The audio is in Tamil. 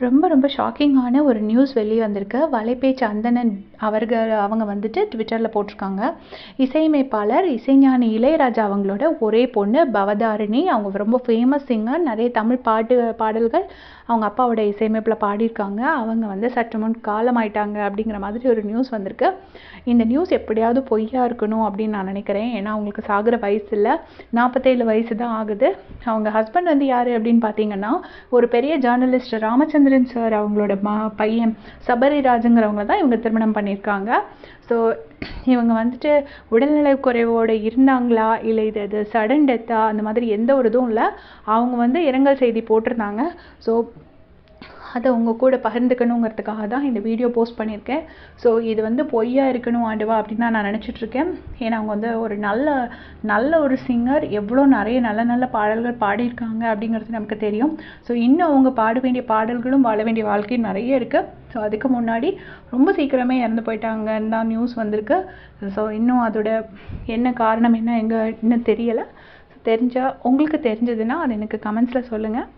ரொம்ப ரொம்ப ஷாக்கிங்கான ஒரு நியூஸ் வெளியே வந்திருக்கு. வலைப்பேச்சு அந்தணன் அவங்க வந்துட்டு ட்விட்டரில் போட்டிருக்காங்க. இசையமைப்பாளர் இசைஞானி இளையராஜா அவங்களோட ஒரே பொண்ணு பவதாரிணி. அவங்க ரொம்ப ஃபேமஸ் சிங்கர். நிறைய தமிழ் பாடல்கள் அவங்க அப்பாவோட இசையமைப்பில் பாடியிருக்காங்க. அவங்க வந்து சற்று முன் காலமாயிட்டாங்க அப்படிங்கிற மாதிரி ஒரு நியூஸ் வந்திருக்கு. இந்த நியூஸ் எப்படியாவது பொய்யா இருக்கணும் அப்படின்னு நான் நினைக்கிறேன். ஏன்னா அவங்களுக்கு சாகிற வயசு இல்லை, 47 வயசு தான் ஆகுது. அவங்க ஹஸ்பண்ட் வந்து யார் அப்படின்னு பார்த்தீங்கன்னா, ஒரு பெரிய ஜேர்னலிஸ்ட் ராமச்சந்திரன் சார் அவங்களோட பையன் சபரிராஜுங்கிறவங்கள தான் இவங்க திருமணம் பண்ணியிருக்காங்க. ஸோ இவங்க வந்துட்டு உடல்நல குறைவோடு இருந்தாங்களா, இல்லை இது சடன் டெத்தா, அந்த மாதிரி எந்த ஒரு இதுவும் இல்லை. அவங்க வந்து இரங்கல் செய்தி போட்டிருந்தாங்க. ஸோ அதை உங்கள் கூட பகிர்ந்துக்கணுங்கிறதுக்காக தான் இந்த வீடியோ போஸ்ட் பண்ணியிருக்கேன். ஸோ இது வந்து பொய்யா இருக்கணும் ஆண்டவா அப்படின்னு தான் நான் நினச்சிட்ருக்கேன். ஏன்னா அவங்க வந்து ஒரு நல்ல ஒரு சிங்கர். எவ்வளோ நிறைய நல்ல பாடல்கள் பாடியிருக்காங்க அப்படிங்கிறது நமக்கு தெரியும். ஸோ இன்னும் அவங்க பாட வேண்டிய பாடல்களும் வாழ வேண்டிய வாழ்க்கையும் நிறைய இருக்குது. ஸோ அதுக்கு முன்னாடி ரொம்ப சீக்கிரமே இறந்து போயிட்டாங்கன்னு தான் நியூஸ் வந்திருக்கு. ஸோ இன்னும் அதோட என்ன காரணம் என்ன இன்னும் தெரியலை. உங்களுக்கு தெரிஞ்சதுன்னா அது எனக்கு கமெண்ட்ஸில் சொல்லுங்கள்.